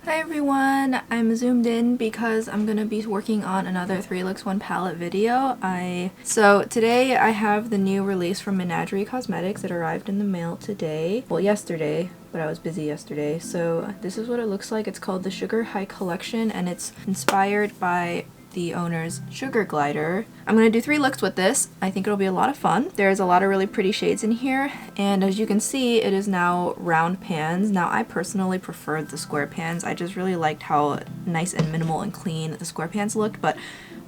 Hi everyone, I'm zoomed in because I'm gonna be working on another 3 looks 1 palette video. So today I have the new release from Menagerie Cosmetics. It arrived in the mail today. Well, yesterday, but I was busy yesterday. So this is what it looks like. It's called the Sugar High Collection and it's inspired by the owner's sugar glider. I'm going to do 3 looks with this. I think it'll be a lot of fun. There's a lot of really pretty shades in here, and as you can see, it is now round pans. Now I personally preferred the square pans. I just really liked how nice and minimal and clean the square pans looked, but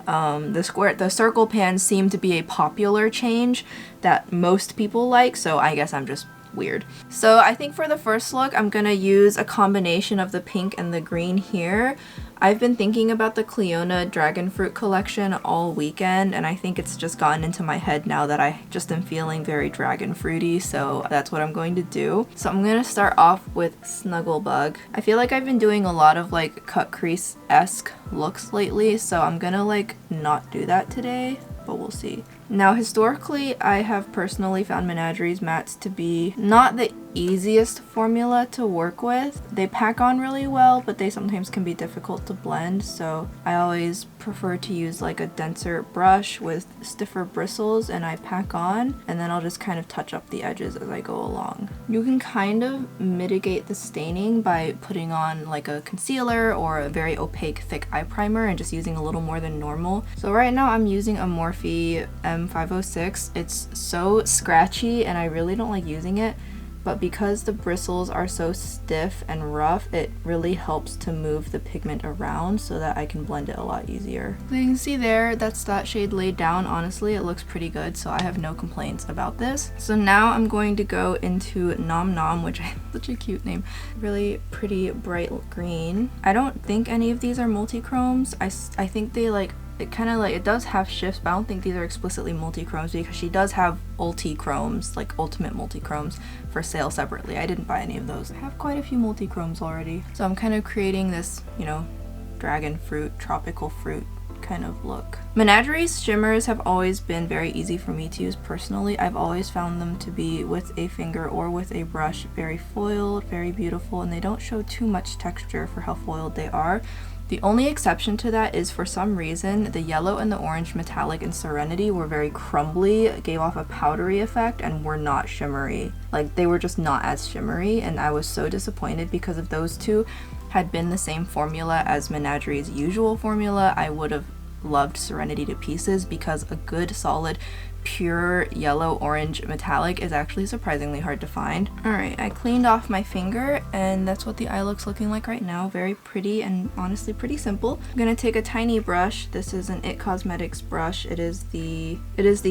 the circle pans seem to be a popular change that most people like, so I guess I'm just weird. So I think for the first look, I'm gonna use a combination of the pink and the green here. I've been thinking about the Cleona Dragon Fruit collection all weekend, and I think it's just gotten into my head now that I just am feeling very dragon fruity, so that's what I'm going to do. So I'm gonna start off with Snuggle Bug. I feel like I've been doing a lot of like cut crease-esque looks lately, so I'm gonna like not do that today, but we'll see. Now historically, I have personally found Menagerie's mattes to be not the easiest formula to work with. They pack on really well, but they sometimes can be difficult to blend, so I always prefer to use like a denser brush with stiffer bristles and I pack on, and then I'll just kind of touch up the edges as I go along. You can kind of mitigate the staining by putting on like a concealer or a very opaque thick eye primer and just using a little more than normal. So right now I'm using a Morphe M506. It's so scratchy and I really don't like using it, but because the bristles are so stiff and rough, it really helps to move the pigment around so that I can blend it a lot easier. So you can see there, that's that shade laid down. Honestly, it looks pretty good, so I have no complaints about this. So now I'm going to go into Nom Nom, which is such a cute name. Really pretty bright green. I don't think any of these are multi-chromes. I think they like, it kind of like, it does have shifts, but I don't think these are explicitly multi-chromes because she does have ulti-chromes, like ultimate multi-chromes, for sale separately. I didn't buy any of those. I have quite a few multi-chromes already. So I'm kind of creating this, you know, dragon fruit, tropical fruit kind of look. Menagerie's shimmers have always been very easy for me to use personally. I've always found them to be with a finger or with a brush very foiled, very beautiful, and they don't show too much texture for how foiled they are. The only exception to that is, for some reason, the yellow and the orange metallic in Serenity were very crumbly, gave off a powdery effect, and were not shimmery. Like, they were just not as shimmery, and I was so disappointed because if those two had been the same formula as Menagerie's usual formula, I would have loved Serenity to pieces, because a good solid pure yellow orange metallic is actually surprisingly hard to find. Alright, I cleaned off my finger and that's what the eye looks looking like right now. Very pretty and honestly pretty simple. I'm gonna take a tiny brush. This is an IT Cosmetics brush. It is the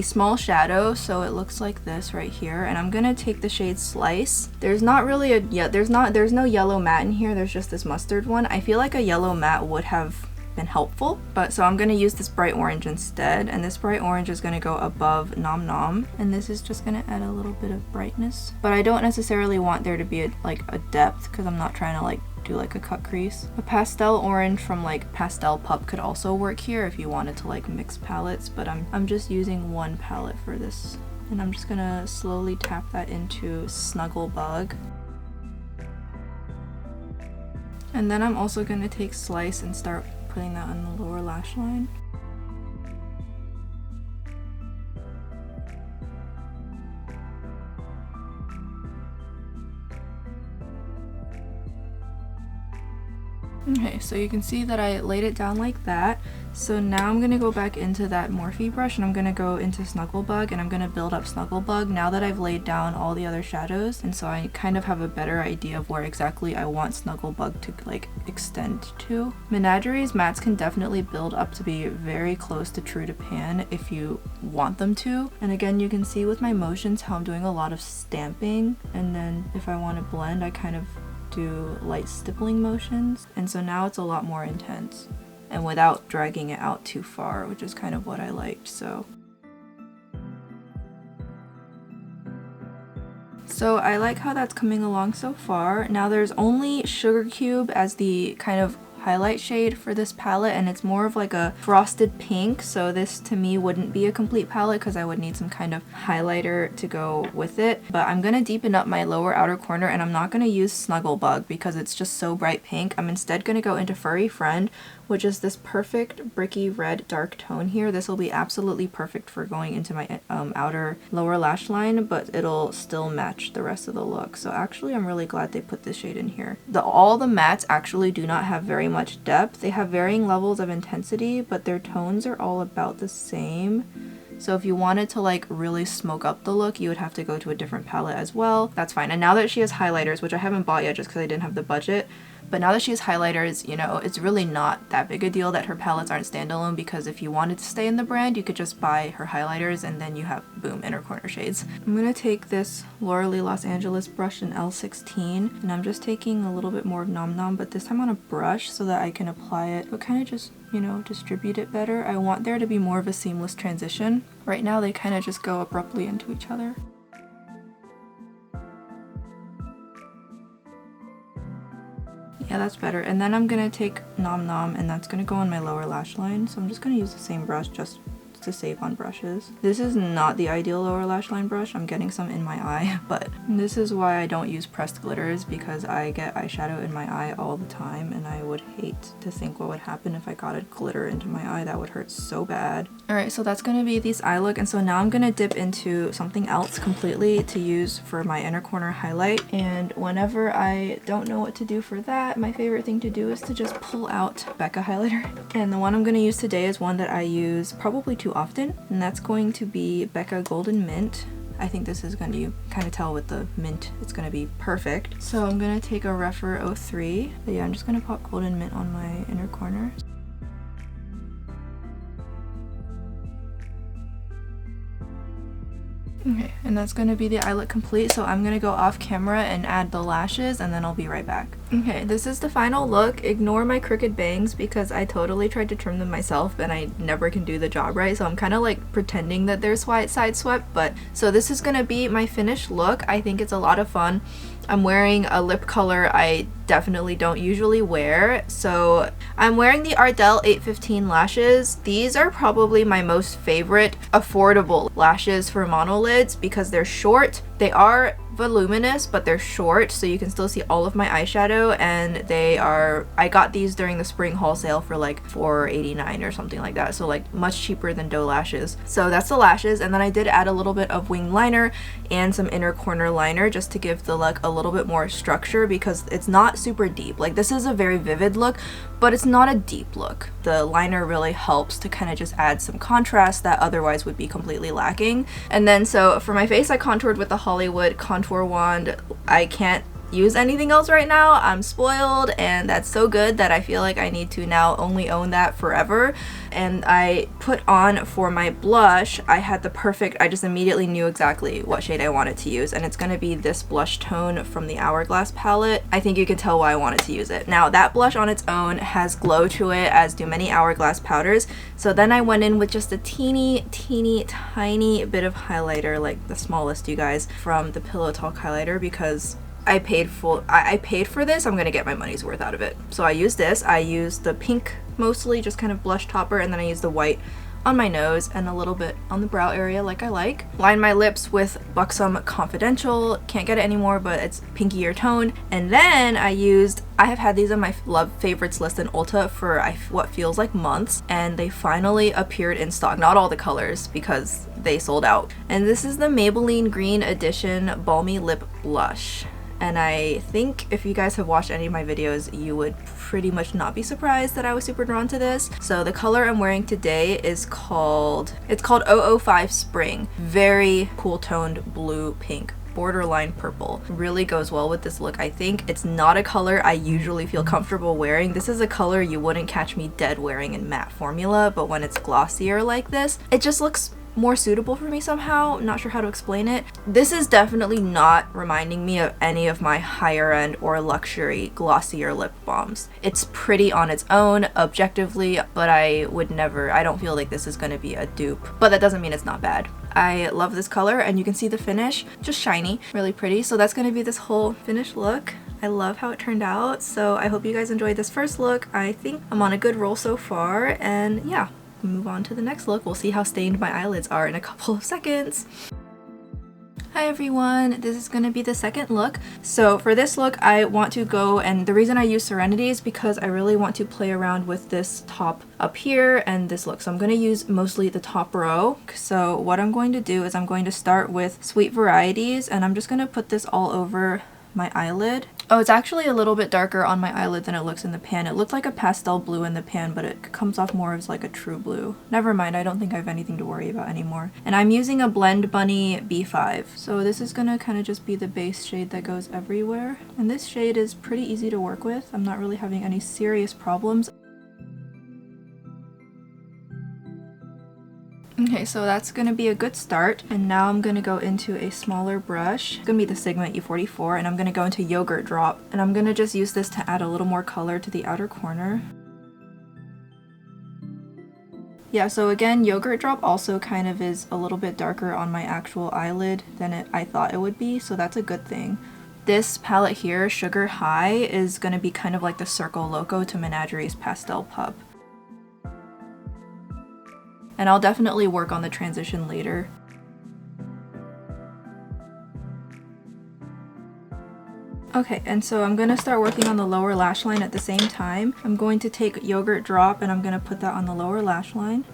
small shadow, so it looks like this right here, and I'm gonna take the shade Slice. There's not really a, yeah, there's no yellow matte in here, there's just this mustard one. I feel like a yellow matte would have been helpful, but so I'm going to use this bright orange instead, and this bright orange is going to go above Nom Nom, and this is just going to add a little bit of brightness, but I don't necessarily want there to be like a depth because I'm not trying to like do like a cut crease. A pastel orange from like Pastel Pup could also work here if you wanted to like mix palettes, but I'm just using one palette for this, and I'm just gonna slowly tap that into Snuggle Bug. And then I'm also going to take Slice and start putting that on the lower lash line. Okay, so you can see that I laid it down like that. So now I'm going to go back into that Morphe brush and I'm going to go into Snuggle Bug and I'm going to build up Snuggle Bug now that I've laid down all the other shadows, and so I kind of have a better idea of where exactly I want Snuggle Bug to like extend to. Menagerie's mattes can definitely build up to be very close to true to pan if you want them to, and again you can see with my motions how I'm doing a lot of stamping, and then if I want to blend I kind of do light stippling motions, and so now it's a lot more intense and without dragging it out too far, which is kind of what I liked. So I like how that's coming along so far. Now there's only Sugar Cube as the kind of highlight shade for this palette, and it's more of like a frosted pink, so this to me wouldn't be a complete palette because I would need some kind of highlighter to go with it. But I'm gonna deepen up my lower outer corner, and I'm not gonna use Snuggle Bug because it's just so bright pink. I'm instead gonna go into Furry Friend, which is this perfect bricky red dark tone here. This will be absolutely perfect for going into my outer lower lash line, but it'll still match the rest of the look. So actually I'm really glad they put this shade in here. All the mattes actually do not have very much depth. They have varying levels of intensity, but their tones are all about the same. So if you wanted to like really smoke up the look, you would have to go to a different palette as well. That's fine. And now that she has highlighters, which I haven't bought yet just because I didn't have the budget, but now that she has highlighters, you know, it's really not that big a deal that her palettes aren't standalone, because if you wanted to stay in the brand, you could just buy her highlighters and then you have, boom, inner corner shades. I'm gonna take this Laura Lee Los Angeles brush in L16, and I'm just taking a little bit more of Nom Nom, but this time on a brush so that I can apply it, but kind of just, you know, distribute it better. I want there to be more of a seamless transition. Right now they kind of just go abruptly into each other. Yeah, that's better. And then I'm gonna take Nom Nom, and that's gonna go on my lower lash line. So I'm just gonna use the same brush just to save on brushes. This is not the ideal lower lash line brush. I'm getting some in my eye, but this is why I don't use pressed glitters, because I get eyeshadow in my eye all the time, and I would hate to think what would happen if I got a glitter into my eye. That would hurt so bad. Alright, so that's gonna be this eye look, and so now I'm gonna dip into something else completely to use for my inner corner highlight. And whenever I don't know what to do for that, my favorite thing to do is to just pull out Becca highlighter. And the one I'm gonna use today is one that I use probably too often, and that's going to be Becca Golden Mint. I think this is going to, you kind of tell with the mint, it's going to be perfect. So I'm going to take a Rephr 03, but yeah, I'm just going to pop Golden Mint on my inner corner. Okay, and that's going to be the eye look complete, so I'm going to go off camera and add the lashes, and then I'll be right back. Okay, this is the final look. Ignore my crooked bangs because I totally tried to trim them myself and I never can do the job right, so I'm kind of like pretending that they're side swept. But so this is going to be my finished look. I think it's a lot of fun. I'm wearing a lip color I definitely don't usually wear. So I'm wearing the Ardell 815 lashes. These are probably my most favorite affordable lashes for monolids because they're short. They are voluminous, but they're short, so you can still see all of my eyeshadow, and I got these during the spring haul sale for like $4.89 or something like that, so like much cheaper than doe lashes. So that's the lashes, and then I did add a little bit of wing liner and some inner corner liner just to give the look a little bit more structure, because it's not super deep. Like, this is a very vivid look, but it's not a deep look. The liner really helps to kind of just add some contrast that otherwise would be completely lacking. And then so for my face, I contoured with the Hollywood contour wand. I can't use anything else right now. I'm spoiled, and that's so good that I feel like I need to now only own that forever. And I put on for my blush, I just immediately knew exactly what shade I wanted to use, and it's going to be this blush tone from the Hourglass palette. I think you can tell why I wanted to use it. Now that blush on its own has glow to it, as do many Hourglass powders, so then I went in with just a teeny tiny bit of highlighter, like the smallest, you guys, from the Pillow Talk highlighter, because I paid for this. I'm gonna get my money's worth out of it. So I used this. I used the pink mostly, just kind of blush topper, and then I used the white on my nose and a little bit on the brow area like I like. Line my lips with Buxom Confidential. Can't get it anymore, but it's pinkier tone. And then I have had these on my love favorites list in Ulta for what feels like months, and they finally appeared in stock. Not all the colors because they sold out. And this is the Maybelline Green Edition Balmy Lip Blush. And I think if you guys have watched any of my videos, you would pretty much not be surprised that I was super drawn to this. So the color I'm wearing today is called 005 Spring. Very cool toned blue pink, borderline purple. Really goes well with this look, I think. It's not a color I usually feel comfortable wearing. This is a color you wouldn't catch me dead wearing in matte formula, but when it's glossier like this, it just looks more suitable for me somehow. Not sure how to explain it. This is definitely not reminding me of any of my higher end or luxury glossier lip balms. It's pretty on its own objectively, but I don't feel like this is going to be a dupe, but that doesn't mean it's not bad. I love this color, and you can see the finish, just shiny, really pretty. So that's going to be this whole finished look. I love how it turned out, so I hope you guys enjoyed this first look. I think I'm on a good roll so far, and yeah, move on to the next look. We'll see how stained my eyelids are in a couple of seconds. Hi everyone, this is going to be the second look. So for this look I want to go, and the reason I use Serenity is because I really want to play around with this top up here and this look. So I'm going to use mostly the top row. So what I'm going to do is I'm going to start with Sweet Varieties, and I'm just going to put this all over my eyelid. Oh, it's actually a little bit darker on my eyelid than it looks in the pan. It looked like a pastel blue in the pan, but it comes off more as like a true blue. Never mind, I don't think I have anything to worry about anymore. And I'm using a Blend Bunny B5. So this is gonna kind of just be the base shade that goes everywhere. And this shade is pretty easy to work with. I'm not really having any serious problems. Okay, so that's going to be a good start, and now I'm going to go into a smaller brush. It's going to be the Sigma E44, and I'm going to go into Yogurt Drop, and I'm going to just use this to add a little more color to the outer corner. Yeah, so again, Yogurt Drop also kind of is a little bit darker on my actual eyelid than I thought it would be, so that's a good thing. This palette here, Sugar High, is going to be kind of like the Circle Loco to Menagerie's Pastel Pup. And I'll definitely work on the transition later. Okay, and so I'm going to start working on the lower lash line at the same time. I'm going to take Yogurt Drop and I'm going to put that on the lower lash line.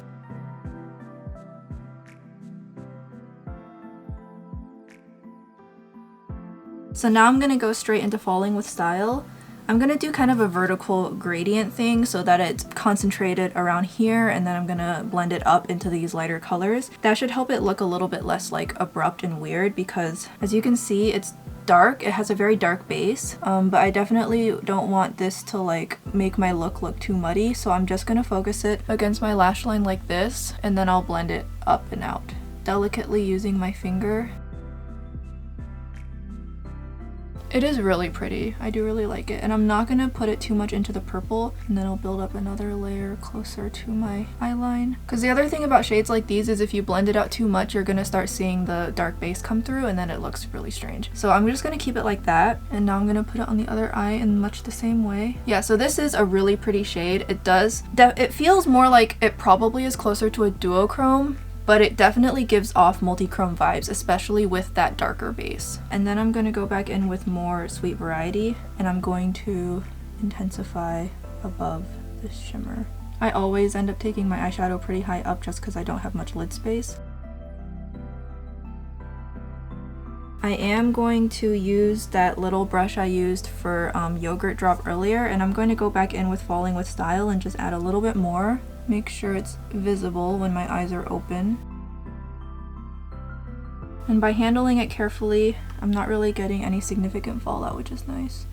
So now I'm going to go straight into Falling with Style. I'm going to do kind of a vertical gradient thing so that it's concentrated around here, and then I'm going to blend it up into these lighter colors. That should help it look a little bit less like abrupt and weird, because as you can see, it's dark. It has a very dark base, but I definitely don't want this to like make my look too muddy, so I'm just going to focus it against my lash line like this, and then I'll blend it up and out, delicately using my finger. It is really pretty. I do really like it. And I'm not going to put it too much into the purple, and then I'll build up another layer closer to my eyeline. Because the other thing about shades like these is if you blend it out too much, you're going to start seeing the dark base come through, and then it looks really strange. So I'm just going to keep it like that. And now I'm going to put it on the other eye in much the same way. Yeah, so this is a really pretty shade. It feels more like it probably is closer to a duochrome, but it definitely gives off multi-chrome vibes, especially with that darker base. And then I'm going to go back in with more Sweet Variety, and I'm going to intensify above this shimmer. I always end up taking my eyeshadow pretty high up just because I don't have much lid space. I am going to use that little brush I used for Yogurt Drop earlier, and I'm going to go back in with Falling with Style and just add a little bit more. Make sure it's visible when my eyes are open. And by handling it carefully, I'm not really getting any significant fallout, which is nice.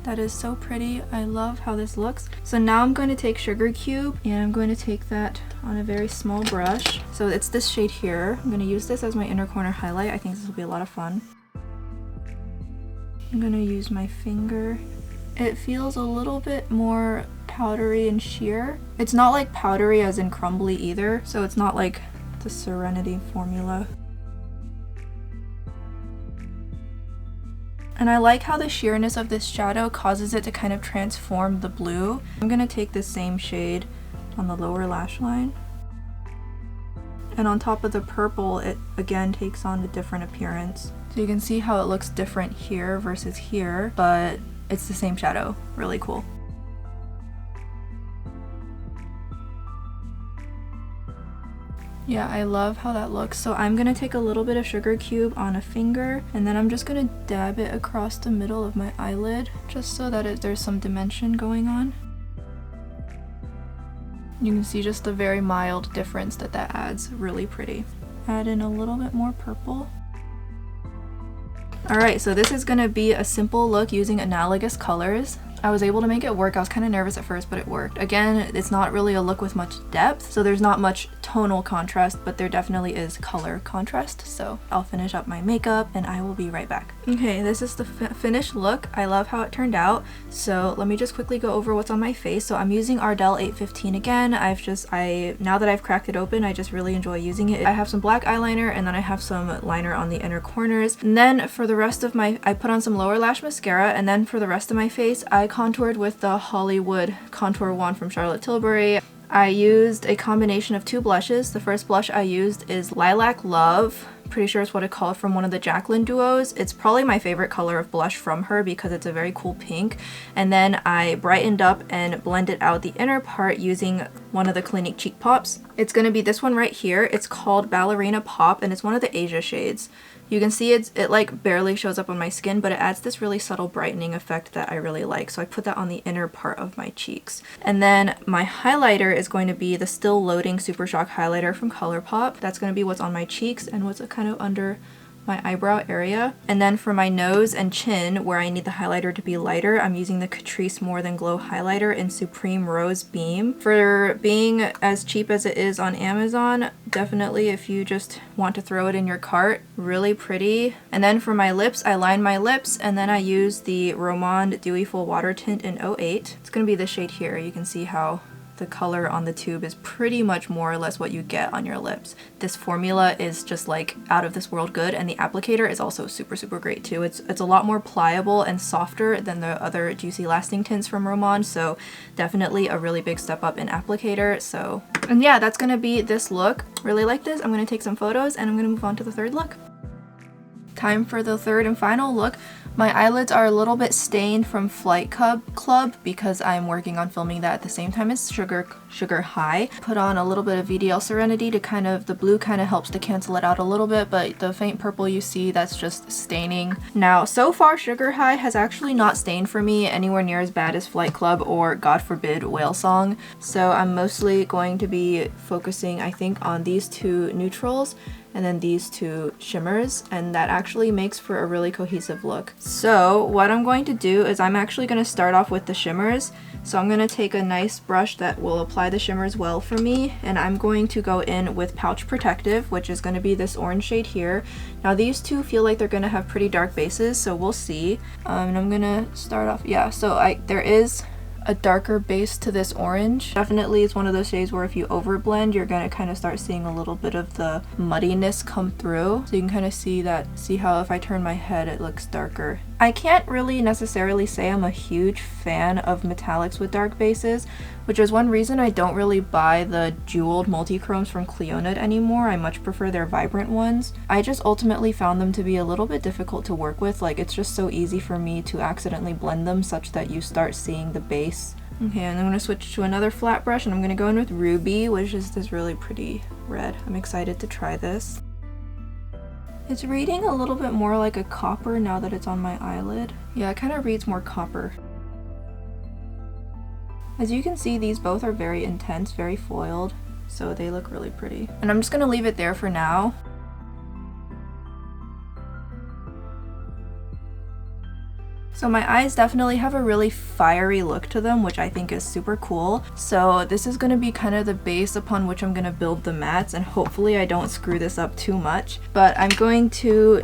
That is so pretty. I love how this looks. So now I'm going to take Sugar Cube, and I'm going to take that on a very small brush. So it's this shade here. I'm going to use this as my inner corner highlight. I think this will be a lot of fun. I'm gonna use my finger. It feels a little bit more powdery and sheer. It's not like powdery as in crumbly either, so it's not like the Serenity formula. And I like how the sheerness of this shadow causes it to kind of transform the blue. I'm gonna take this same shade on the lower lash line. And on top of the purple, it again takes on a different appearance. So you can see how it looks different here versus here, but it's the same shadow. Really cool. Yeah, I love how that looks. So I'm gonna take a little bit of Sugar Cube on a finger, and then I'm just gonna dab it across the middle of my eyelid, just so that there's some dimension going on. You can see just the very mild difference that adds. Really pretty. Add in a little bit more purple. Alright, so this is going to be a simple look using analogous colors. I was able to make it work. I was kind of nervous at first, but it worked. Again, it's not really a look with much depth, so there's not much tonal contrast, but there definitely is color contrast. So I'll finish up my makeup and I will be right back. Okay, this is the finished look. I love how it turned out. So let me just quickly go over what's on my face. So I'm using Ardell 815 again. Now that I've cracked it open, I just really enjoy using it. I have some black eyeliner and then I have some liner on the inner corners. And then for the rest of I put on some lower lash mascara, and then for the rest of my face, I contoured with the Hollywood contour wand from Charlotte Tilbury. I used a combination of two blushes. The first blush I used is Lilac Love. Pretty sure it's what I call it, from one of the Jaclyn duos. It's probably my favorite color of blush from her because it's a very cool pink. And then I brightened up and blended out the inner part using one of the Clinique Cheek Pops. It's going to be this one right here. It's called Ballerina Pop and it's one of the Asia shades. You can see it like barely shows up on my skin, but it adds this really subtle brightening effect that I really like. So I put that on the inner part of my cheeks. And then my highlighter is going to be the Still Loading Super Shock highlighter from ColourPop. That's going to be what's on my cheeks and what's kind of under my eyebrow area. And then for my nose and chin, where I need the highlighter to be lighter, I'm using the Catrice More Than Glow highlighter in Supreme Rose Beam. For being as cheap as it is on Amazon, definitely if you just want to throw it in your cart, really pretty. And then for my lips, I line my lips and then I use the Romand Dewy Full Water Tint in 08. It's gonna be the shade here. You can see how the color on the tube is pretty much more or less what you get on your lips. This formula is just like out of this world good, and the applicator is also super great too. It's a lot more pliable and softer than the other Juicy Lasting tints from Romand, so definitely a really big step up in applicator. So, and yeah, that's gonna be this look. Really like this. I'm gonna take some photos and I'm gonna move on to the third look. Time for the third and final look. My eyelids are a little bit stained from Flight Club because I'm working on filming that at the same time as Sugar High. Put on a little bit of VDL Serenity to the blue kind of helps to cancel it out a little bit, but the faint purple you see, that's just staining. Now, so far Sugar High has actually not stained for me anywhere near as bad as Flight Club or, God forbid, Whale Song. So I'm mostly going to be focusing, I think, on these two neutrals and then these two shimmers, and that actually makes for a really cohesive look. So what I'm going to do is I'm actually going to start off with the shimmers. So I'm going to take a nice brush that will apply the shimmers well for me, and I'm going to go in with Pouch Protective, which is going to be this orange shade here. Now these two feel like they're going to have pretty dark bases, so we'll see. And I'm going to start off, yeah, so there is a darker base to this orange. Definitely it's one of those shades where if you overblend, you're gonna kind of start seeing a little bit of the muddiness come through. So you can kind of see how if I turn my head, it looks darker. I can't really necessarily say I'm a huge fan of metallics with dark bases, which is one reason I don't really buy the jeweled multichromes from Cleonid anymore. I much prefer their vibrant ones. I just ultimately found them to be a little bit difficult to work with. Like, it's just so easy for me to accidentally blend them such that you start seeing the base. Okay, and I'm going to switch to another flat brush, and I'm going to go in with Ruby, which is this really pretty red. I'm excited to try this. It's reading a little bit more like a copper now that it's on my eyelid. Yeah, it kind of reads more copper. As you can see, these both are very intense, very foiled, so they look really pretty. And I'm just going to leave it there for now. So my eyes definitely have a really fiery look to them, which I think is super cool. So this is going to be kind of the base upon which I'm going to build the mattes, and hopefully I don't screw this up too much. But I'm going to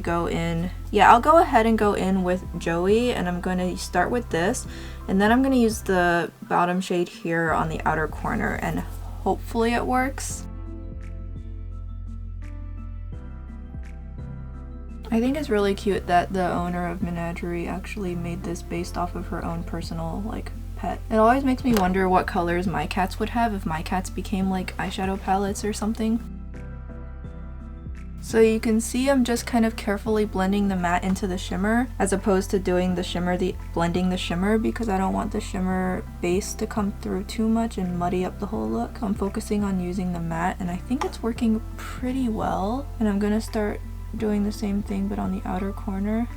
go in, yeah, I'll go ahead and go in with Joey, and I'm going to start with this, and then I'm going to use the bottom shade here on the outer corner, and hopefully it works. I think it's really cute that the owner of Menagerie actually made this based off of her own personal, like, pet. It always makes me wonder what colors my cats would have if my cats became, like, eyeshadow palettes or something. So you can see I'm just kind of carefully blending the matte into the shimmer, as opposed to doing the shimmer, blending the shimmer, because I don't want the shimmer base to come through too much and muddy up the whole look. I'm focusing on using the matte, and I think it's working pretty well. And I'm gonna start doing the same thing but on the outer corner.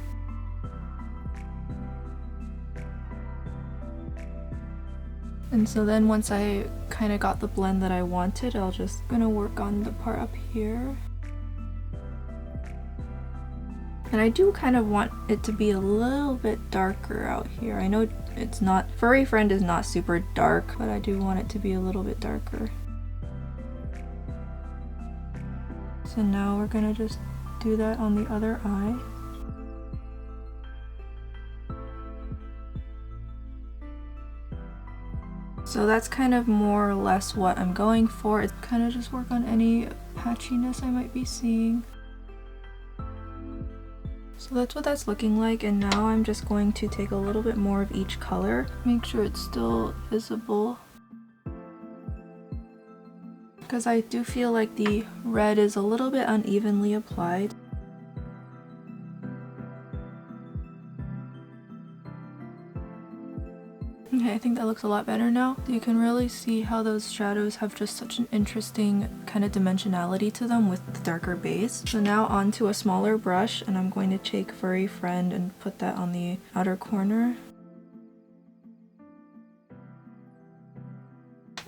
And so then once I kind of got the blend that I wanted, I'll just gonna work on the part up here. And I do kind of want it to be a little bit darker out here. I know it's not, Furry Friend is not super dark, but I do want it to be a little bit darker. So now we're gonna just do that on the other eye. So that's kind of more or less what I'm going for. It's kind of just work on any patchiness I might be seeing. So that's what that's looking like, and now I'm just going to take a little bit more of each color, make sure it's still visible. Because I do feel like the red is a little bit unevenly applied. Okay, I think that looks a lot better now. You can really see how those shadows have just such an interesting kind of dimensionality to them with the darker base. So now onto a smaller brush, and I'm going to take Furry Friend and put that on the outer corner.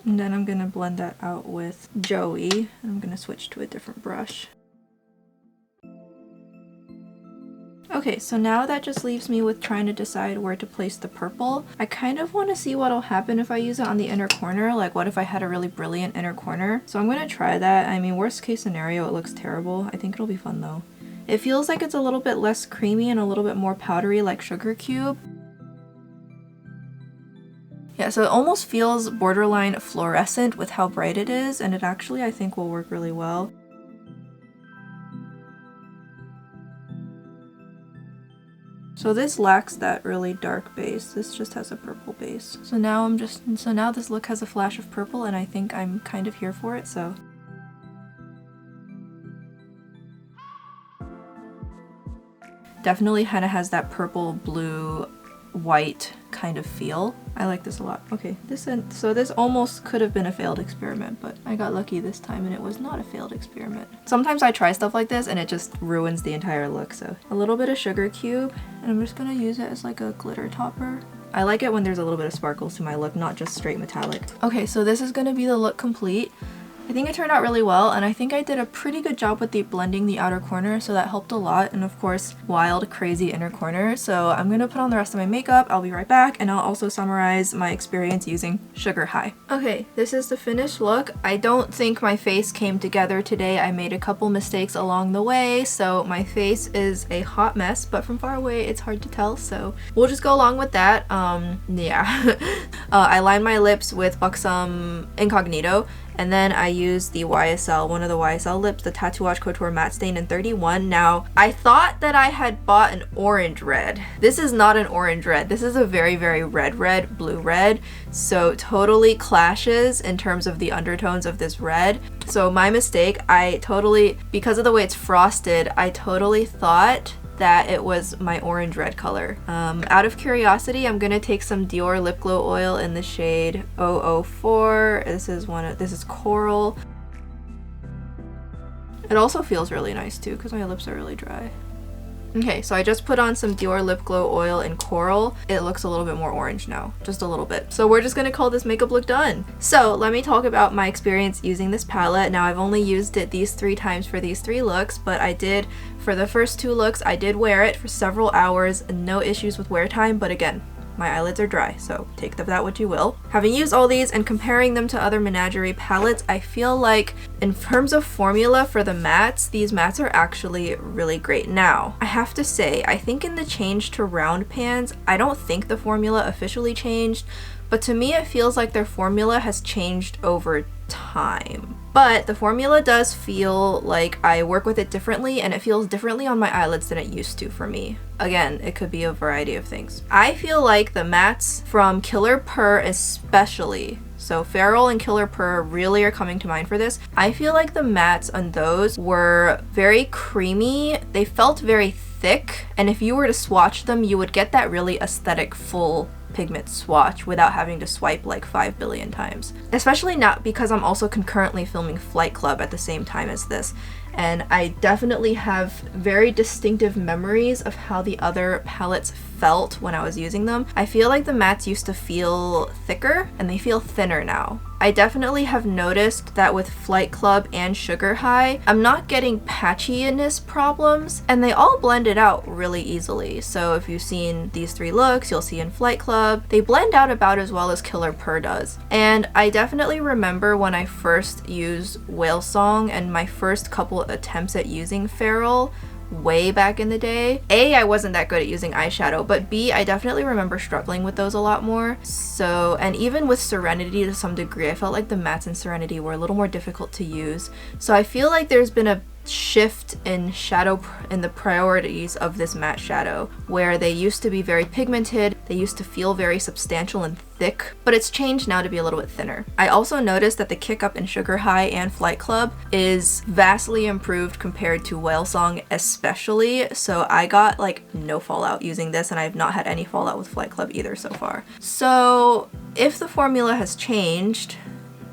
And then I'm going to blend that out with Joey, and I'm going to switch to a different brush. Okay, so now that just leaves me with trying to decide where to place the purple. I kind of want to see what'll happen if I use it on the inner corner, like what if I had a really brilliant inner corner. So I'm going to try that. I mean, worst case scenario, it looks terrible. I think it'll be fun though. It feels like it's a little bit less creamy and a little bit more powdery like Sugar Cube. Yeah, so it almost feels borderline fluorescent with how bright it is, and it actually I think will work really well. So this lacks that really dark base. This just has a purple base. So now this look has a flash of purple, and I think I'm kind of here for it, so. Definitely kind of has that purple, blue, white kind of feel. I like this a lot. Okay, so this almost could have been a failed experiment, but I got lucky this time and it was not a failed experiment. Sometimes I try stuff like this and it just ruins the entire look. So a little bit of Sugar Cube, and I'm just gonna use it as like a glitter topper. I like it when there's a little bit of sparkles to my look, not just straight metallic. Okay, so this is gonna be the look complete. I think it turned out really well, and I think I did a pretty good job with blending the outer corner, so that helped a lot, and of course, wild, crazy inner corner. So I'm gonna put on the rest of my makeup, I'll be right back, and I'll also summarize my experience using Sugar High. Okay, this is the finished look. I don't think my face came together today. I made a couple mistakes along the way, so my face is a hot mess, but from far away, it's hard to tell, so we'll just go along with that. Yeah. I lined my lips with Buxom Incognito, and then I used the YesStyle, one of the YesStyle lips, the Tatouage Couture Matte Stain in 31. Now, I thought that I had bought an orange red. This is not an orange red. This is a very, very red, blue red. So totally clashes in terms of the undertones of this red. So my mistake, because of the way it's frosted, I totally thought that it was my orange red color. Out of curiosity, I'm gonna take some Dior lip glow oil in the shade 004. This is Coral. It also feels really nice too because my lips are really dry. Okay, so I just put on some Dior lip glow oil in Coral. It looks a little bit more orange now, just a little bit. So we're just gonna call this makeup look done. So let me talk about my experience using this palette. Now I've only used it these 3 times for these 3 looks, but for the first 2 looks, I did wear it for several hours, no issues with wear time, but again, my eyelids are dry, so take that what you will. Having used all these and comparing them to other Menagerie palettes, I feel like in terms of formula for the mattes, these mattes are actually really great. Now, I have to say, I think in the change to round pans, I don't think the formula officially changed, but to me it feels like their formula has changed over time. But the formula does feel like I work with it differently, and it feels differently on my eyelids than it used to for me. Again, it could be a variety of things. I feel like the mattes from Killer Purr especially, so Feral and Killer Purr really are coming to mind for this. I feel like the mattes on those were very creamy. They felt very thick, and if you were to swatch them, you would get that really aesthetic full pigment swatch without having to swipe like 5 billion times. Especially not because I'm also concurrently filming Flight Club at the same time as this. and I definitely have very distinctive memories of how the other palettes felt when I was using them. I feel like the mattes used to feel thicker and they feel thinner now. I definitely have noticed that with Flight Club and Sugar High, I'm not getting patchiness problems, and they all blended out really easily. So if you've seen these 3 looks, you'll see in Flight Club, they blend out about as well as Killer Purr does. And I definitely remember when I first used Whale Song and my first couple attempts at using Feral, way back in the day. A, I wasn't that good at using eyeshadow, but B, I definitely remember struggling with those a lot more. So, and even with Serenity to some degree, I felt like the mattes in Serenity were a little more difficult to use. So I feel like there's been a shift in the priorities of this matte shadow, where they used to be very pigmented, they used to feel very substantial and thick, but it's changed now to be a little bit thinner. I also noticed that the kick up in Sugar High and Flight Club is vastly improved compared to Whale Song especially, so I got like no fallout using this, and I have not had any fallout with Flight Club either so far. So if the formula has changed,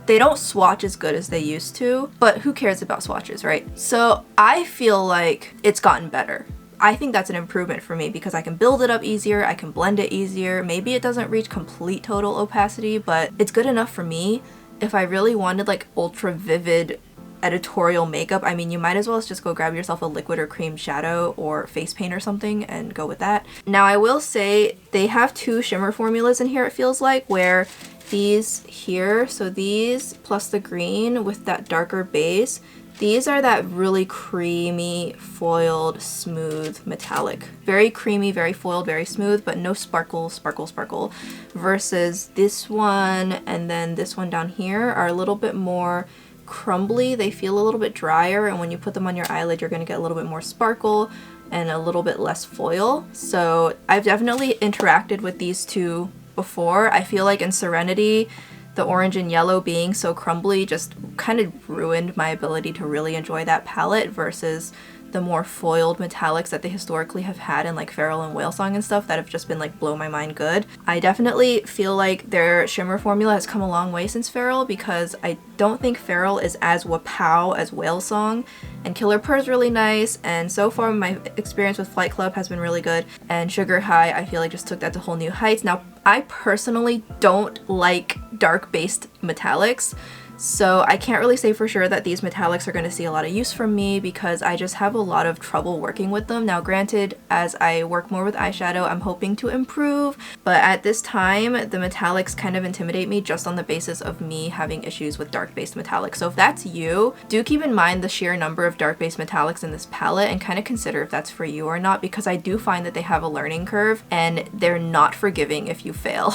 they don't swatch as good as they used to, but who cares about swatches, right? So I feel like it's gotten better. I think that's an improvement for me because I can build it up easier, I can blend it easier. Maybe it doesn't reach complete total opacity, but it's good enough for me. If I really wanted like ultra vivid editorial makeup, I mean, you might as well just go grab yourself a liquid or cream shadow or face paint or something and go with that. Now I will say they have 2 shimmer formulas in here, it feels like, where these here, so these plus the green with that darker base, these are that really creamy, foiled, smooth, metallic. Very creamy, very foiled, very smooth, but no sparkle, sparkle, sparkle. Versus this one and then this one down here are a little bit more crumbly. They feel a little bit drier, and when you put them on your eyelid, you're going to get a little bit more sparkle and a little bit less foil. So I've definitely interacted with these 2 before. I feel like in Serenity, the orange and yellow being so crumbly just kind of ruined my ability to really enjoy that palette versus the more foiled metallics that they historically have had in like Feral and Whale Song and stuff that have just been like blow my mind good. I definitely feel like their shimmer formula has come a long way since Feral, because I don't think Feral is as wapow as Whale Song, and Killer Purr is really nice, and so far my experience with Flight Club has been really good, and Sugar High I feel like just took that to whole new heights. Now I personally don't like dark based metallics, so I can't really say for sure that these metallics are going to see a lot of use from me because I just have a lot of trouble working with them. Now granted, as I work more with eyeshadow, I'm hoping to improve, but at this time the metallics kind of intimidate me just on the basis of me having issues with dark based metallics. So if that's you, do keep in mind the sheer number of dark based metallics in this palette and kind of consider if that's for you or not, because I do find that they have a learning curve and they're not forgiving if you fail.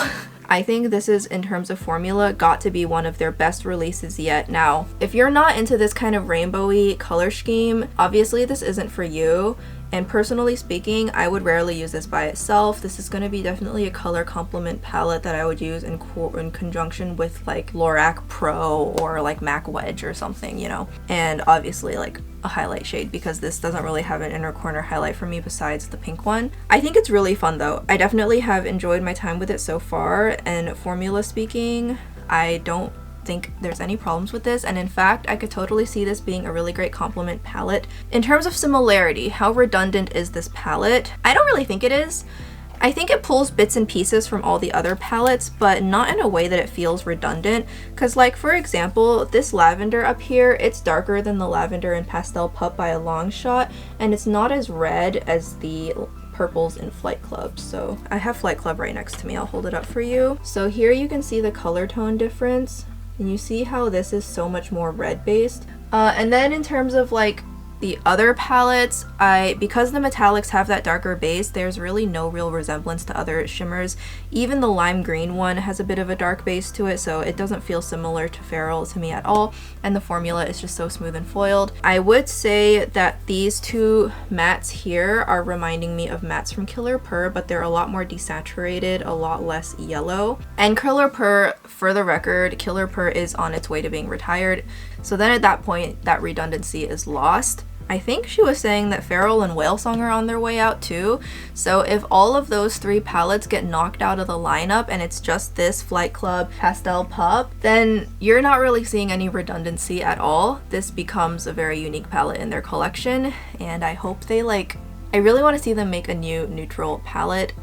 I think this is, in terms of formula, got to be one of their best releases yet. Now, if you're not into this kind of rainbowy color scheme, obviously this isn't for you. And personally speaking, I would rarely use this by itself. This is going to be definitely a color complement palette that I would use in conjunction with like Lorac Pro or like MAC Wedge or something, you know. And obviously like a highlight shade, because this doesn't really have an inner corner highlight for me besides the pink one. I think it's really fun though. I definitely have enjoyed my time with it so far, and formula speaking, I don't think there's any problems with this, and in fact I could totally see this being a really great complement palette. In terms of similarity, how redundant is this palette? I don't really think it is. I think it pulls bits and pieces from all the other palettes, but not in a way that it feels redundant, because like for example, this lavender up here, it's darker than the lavender in Pastel Pup by a long shot, and it's not as red as the purples in Flight Club. So I have Flight Club right next to me, I'll hold it up for you. So here you can see the color tone difference, and you see how this is so much more red based. And then in terms of like the other palettes, because the metallics have that darker base, there's really no real resemblance to other shimmers. Even the lime green one has a bit of a dark base to it, so it doesn't feel similar to Feral to me at all, and the formula is just so smooth and foiled. I would say that these 2 mattes here are reminding me of mattes from Killer Purr, but they're a lot more desaturated, a lot less yellow. And Killer Purr, for the record, Killer Purr is on its way to being retired, so then at that point that redundancy is lost. I think she was saying that Feral and Whale Song are on their way out too. So if all of those 3 palettes get knocked out of the lineup and it's just this Flight Club Pastel Pup, then you're not really seeing any redundancy at all. This becomes a very unique palette in their collection, and I hope they I really want to see them make a new neutral palette.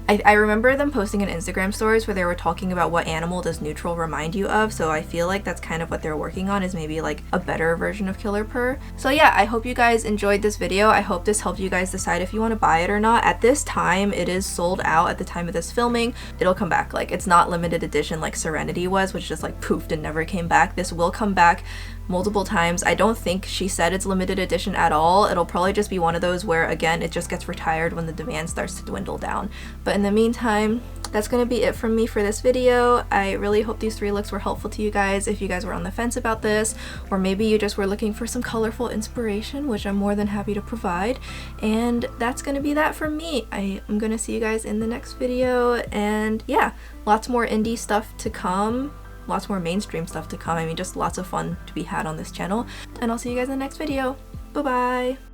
I remember them posting in Instagram stories where they were talking about what animal does neutral remind you of, so I feel like that's kind of what they're working on, is maybe like a better version of Killer Purr. So yeah, I hope you guys enjoyed this video. I hope this helped you guys decide if you want to buy it or not. At this time, it is sold out at the time of this filming. It'll come back. Like, it's not limited edition like Serenity was, which just like poofed and never came back. This will come back multiple times. I don't think she said it's limited edition at all. It'll probably just be one of those where, again, it just gets retired when the demand starts to dwindle down. But in the meantime, that's gonna be it from me for this video. I really hope these 3 looks were helpful to you guys if you guys were on the fence about this, or maybe you just were looking for some colorful inspiration, which I'm more than happy to provide. And that's gonna be that from me. I am gonna see you guys in the next video, and yeah, lots more indie stuff to come. Lots more mainstream stuff to come. I mean, just lots of fun to be had on this channel. And I'll see you guys in the next video. Bye-bye!